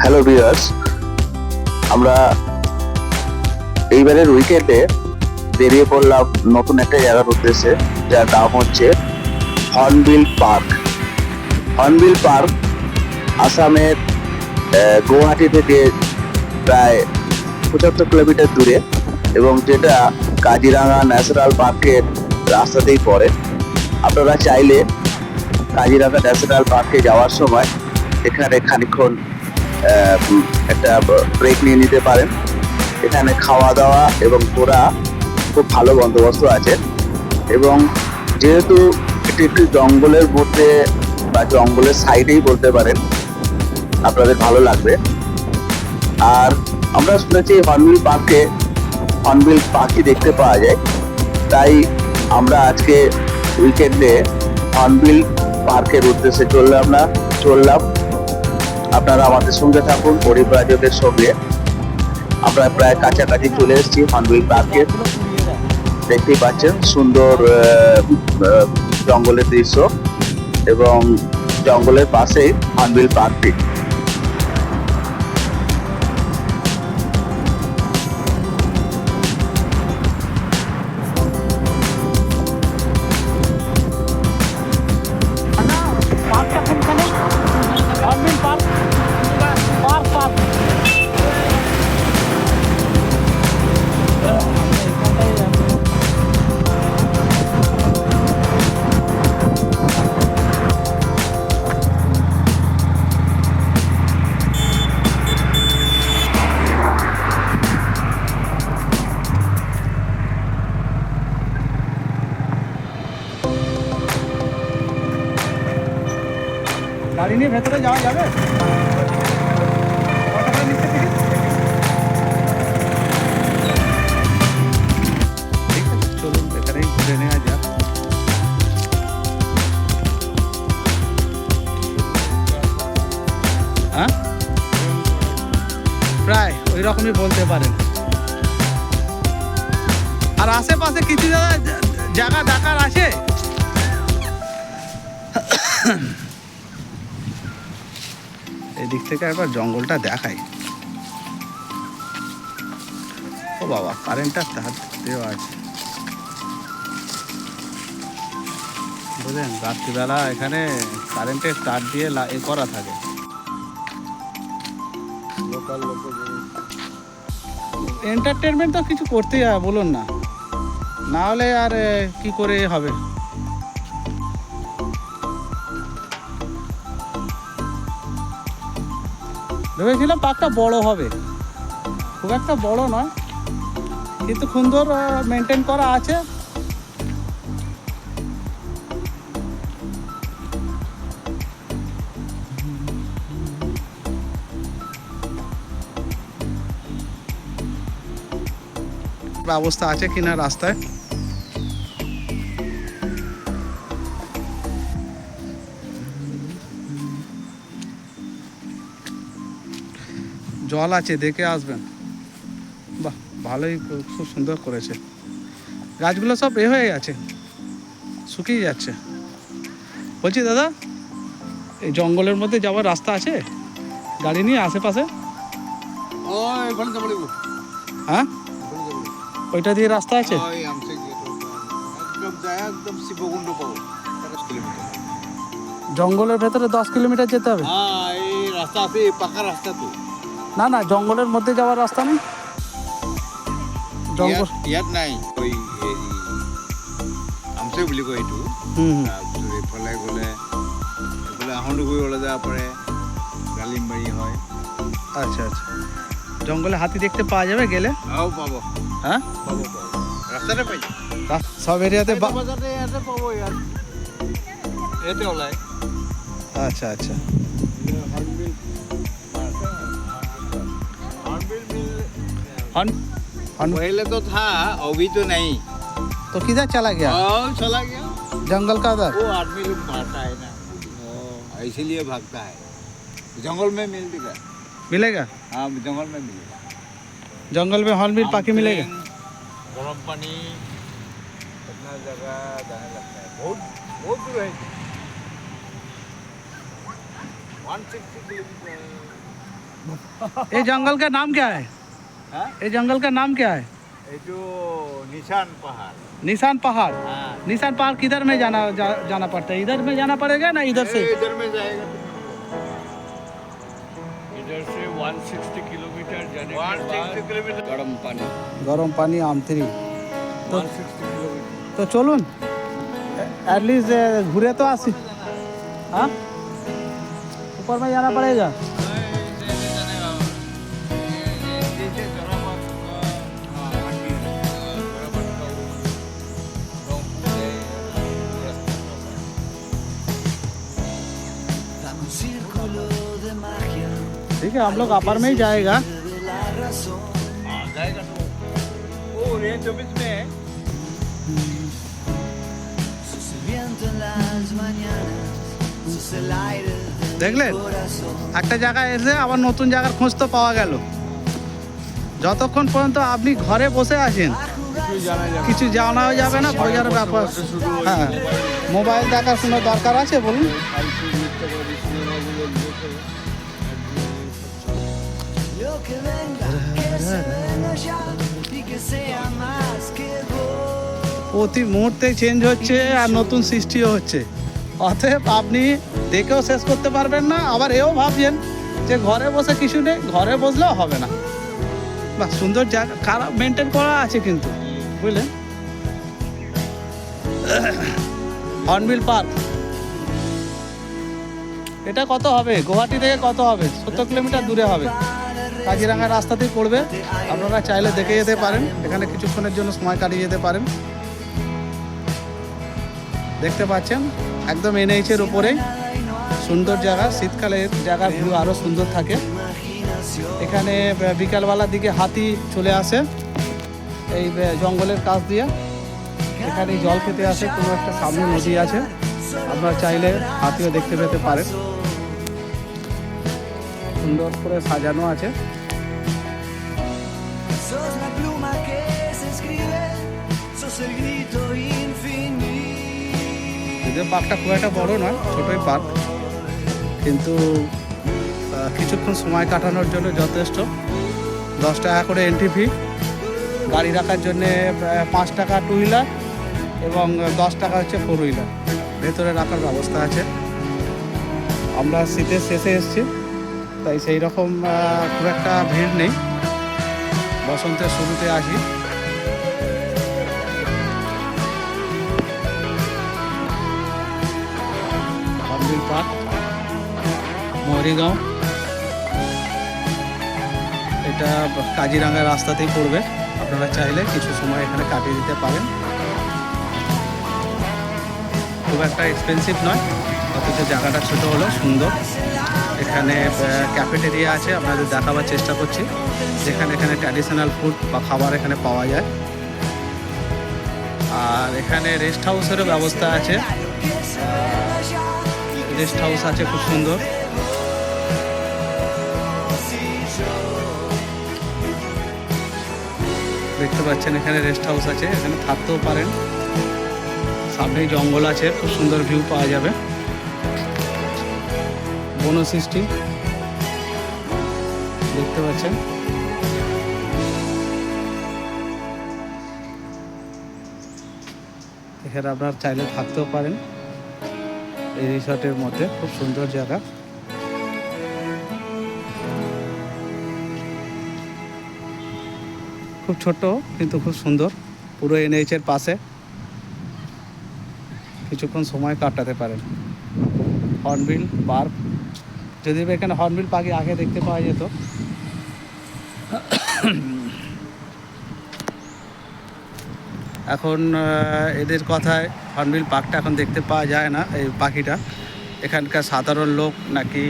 Hello viewers, আমরা এইবারের উইকেন্ডে বেরিয়ে পড়লাম নতুন একটা জায়গার উদ্দেশ্যে, যার নাম হচ্ছে হর্নবিল পার্ক। হর্নবিল পার্ক আসামের গুয়াহাটি থেকে প্রায় 75 কিলোমিটার দূরে এবং যেটা কাজিরাঙা ন্যাশনাল পার্কের রাস্তাতেই পড়ে। আপনারা চাইলে কাজিরাঙা ন্যাশনাল পার্কে যাওয়ার সময় এখানে খানিকক্ষণ একটা ব্রেক নিয়ে নিতে পারেন। এখানে খাওয়া দাওয়া এবং ঘোরা খুব ভালো বন্দোবস্ত আছে এবং যেহেতু এটি একটি জঙ্গলের মধ্যে বা জঙ্গলের সাইডেই বলতে পারেন, আপনাদের ভালো লাগবে। আর আমরা শুনেছি হর্নবিল পার্কে হর্নবিল পাখি দেখতে পাওয়া যায়, তাই আমরা আজকে উইকেন্ডে হর্নবিল পার্কের উদ্দেশ্যে চললাম। আপনারা আমাদের সঙ্গে থাকুন, পরিব্রাজকের সঙ্গে। আমরা প্রায় কাছাকাছি চলে এসেছি হর্নবিল পার্কে। দেখতেই পাচ্ছেন সুন্দর জঙ্গলের দৃশ্য এবং জঙ্গলের পাশেই হর্নবিল পার্কটি। গাড়ি নিয়ে ভেতরে যাওয়া যাবে? কতটা নিচে থেকে? ঠিক আছে, চলুন এখানেই ঘুরে নেওয়া যাক। হ্যাঁ, প্রায় ওই রকমই বলতে পারেন। আর আশেপাশে কিছু জায়গা দেখার আছে। এদিক থেকে একবার জঙ্গলটা দেখাই। ও বাবা, কারেন্টটার তার দেওয়া আছে, বুঝলেন? রাত্রিবেলা এখানে কারেন্টের তার দিয়ে এ করা থাকে। লোকাল এন্টারটেনমেন্ট তো কিছু করতেই হয়, বলুন না, না হলে আর কি করে হবে। ভেবেছিলাম পার্কটা বড় হবে, খুব একটা বড় নয়, কিন্তু সুন্দর মেনটেন করা আছে। ব্যবস্থা আছে কিনা রাস্তায়। জল আছে, দেখে আসবেন। বাহ, ভালোই, খুব সুন্দর করেছে। গাছগুলো সব হয়ে গেছে, শুকিয়ে যাচ্ছে। বলছি দাদা, এই জঙ্গলের মধ্যে যাওয়ার রাস্তা আছে গাড়ি নিয়ে আশেপাশে? হ্যাঁ, ওইটা দিয়ে রাস্তা আছে? জঙ্গলের ভেতরে 10 কিলোমিটার যেতে হবে? রাস্তা আছে, পাকা রাস্তা তো। না, জঙ্গলের মধ্যে যাওয়ার রাস্তা নেই? জঙ্গল ইয়াত নাই, ওই আমচে বুলি কয় এইটো। তাৰপিছত এইফালে গ'লে এইফালে আহোঁডুগুৰি ওলাই যাব পাৰে, গালিমবাৰী হয়। আচ্ছা, জঙ্গলে হাতি দেখতে পাওয়া যাবে গেলে? পাব। হ্যাঁ, পাব, রাস্তাতে পাই। সব এরিয়াতে ইয়াতে পাব, ইয়াতে ওলায়। আচ্ছা। पहले तो था, अभी तो नहीं। तो किधर चला गया? चला गया जंगल का उधर। वो आदमी लोग मारता है ना, इसीलिए भागता है। जंगल में मिलेगा? हाँ, जंगल में मिलेगा। जंगल में हॉर्नबिल पाखी मिलेगा? गरम पानी इतना जगह जाने लगता है, बहुत दूर है। 160 किलोमीटर ये जंगल का नाम क्या है? हाँ? ये जंगल का नाम क्या है? ये जो निशान पहाड़। निशान पहाड़। हाँ। निशान पहाड़ किधर में जाना पड़ता है? इधर में जाना पड़ेगा ना इधर से? इधर में जाएगा इधर से 160 किलोमीटर जाने के बाद 160 किलोमीटर गर्म पानी गरम पानी आमतरी। 160 किलोमीटर। तो चलুন एटलीस्ट घूरे तो आसी। हाँ ऊपर में जाना पड़ेगा। ठीक है हम लोग अपर में ही जाएगा। जाएगा तो वो रेंज 24 में है। দেখলেন একটা জায়গায় এসে আবার নতুন জায়গার খোঁজ তো পাওয়া গেল। যতক্ষণ পর্যন্ত আপনি ঘরে বসে আছেন কিছু জানাও যাবে না, বোঝার ব্যাপার। হ্যাঁ মোবাইল দেখার কোনো দরকার আছে বলুন? প্রতি মুহূর্তে চেঞ্জ হচ্ছে আর নতুন সৃষ্টিও হচ্ছে। অতএব আপনি দেখেও শেষ করতে পারবেন না, আবার এও ভাবছেন যে ঘরে বসে কিছু নেই, ঘরে বসলেও হবে না। বা সুন্দর জায়গা খারাপ মেনটেন করা আছে কিন্তু, বুঝলেন। হর্নবিল পার্ক এটা কত হবে? গুয়াহাটি থেকে কত হবে? 70 কিলোমিটার দূরে হবে। কাজিরাঙ্গা রাস্তাতেই পড়বে। আপনারা চাইলে দেখে যেতে পারেন, এখানে কিছুক্ষণের জন্য সময় কাটিয়ে যেতে পারেন। দেখতে পাচ্ছেন একদম এনএইচের উপরেই সুন্দর জায়গা। শীতকালে জায়গার ভিউ আরও সুন্দর থাকে। এখানে বিকালবেলার দিকে হাতি চলে আসে এই জঙ্গলের কাছ দিয়ে। এখানে জল খেতে আসে, কোনো একটা সামনে নদী আছে, আপনারা চাইলে হাতিও দেখতে পেতে পারেন। সুন্দর করে সাজানো আছে। যদিও পার্কটা খুব একটা বড় নয়, ছোটই পার্ক, কিন্তু কিছুক্ষণ সময় কাটানোর জন্য যথেষ্ট। 10 টাকা করে এন্ট্রি ফি, গাড়ি রাখার জন্যে 5 টাকা টু হুইলার এবং 10 টাকা হচ্ছে ফোর হুইলার। ভেতরে রাখার ব্যবস্থা আছে। আমরা শীতের শেষে এসেছি, তাই সেই রকম খুব একটা ভিড় নেই। বসন্তের শুরুতে আসি। Hornbill park, Morigaon. এটা কাজিরাঙ্গা রাস্তাতেই পড়বে। আপনারা চাইলে কিছু সময় এখানে কাটিয়ে দিতে পারেন। খুব একটা এক্সপেন্সিভ নয়, অথচ জায়গাটা ছোট হলো সুন্দর। এখানে ক্যাফেটেরিয়া আছে, আপনাদের দেখাবার চেষ্টা করছি, যেখানে এখানে ট্র্যাডিশনাল ফুড বা খাবার এখানে পাওয়া যায়। আর এখানে রেস্ট হাউসেরও ব্যবস্থা আছে। রেস্ট হাউস আছে খুব সুন্দর। দেখতে পাচ্ছেন এখানে রেস্ট হাউস আছে, এখানে থাকতেও পারেন। সামনেই জঙ্গল আছে, খুব সুন্দর ভিউ পাওয়া যাবে। বনসৃষ্টি দেখতে পাচ্ছেন। এখানে আপনার চাইলে থাকতেও পারেন এই রিসর্টের মধ্যে। খুব সুন্দর জায়গা। খুব ছোট কিন্তু খুব সুন্দর, পুরো এনএইচের পাশে। কিছুক্ষণ সময় কাটাতে পারেন। হর্নবিল পার্ক, যদি এখানে হর্নবিল পাখি আগে দেখতে পাওয়া যেত। এখন এদের কথায় হর্নবিল পার্কটা এখন দেখতে পাওয়া যায় না। এই পাখিটা এখানকার সাধারণ লোক নাকি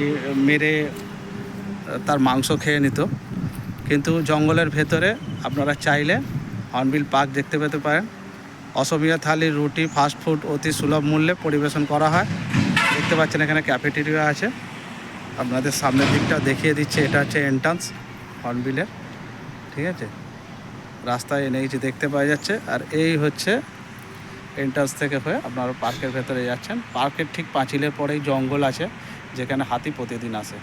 মেরে তার মাংস খেয়ে নিত, কিন্তু জঙ্গলের ভেতরে আপনারা চাইলে হর্নবিল পার্ক দেখতে পেতে পারেন। অসমীয়া থালি, রুটি, ফাস্টফুড অতি সুলভ মূল্যে পরিবেশন করা হয়। দেখতে পাচ্ছেন এখানে ক্যাফেটেরিয়া আছে। আপনাদের সামনের দিকটা দেখিয়ে দিচ্ছে, এটা হচ্ছে এন্ট্রান্স হর্নবিলের। ঠিক আছে, রাস্তায় এনেছি দেখতে পাওয়া যাচ্ছে। আর এই হচ্ছে এন্ট্রান্স থেকে হয়ে আপনারা পার্কের ভেতরে যাচ্ছেন। পার্কের ঠিক পাঁচিলের পরেই জঙ্গল আছে, যেখানে হাতি প্রতিদিন আসে।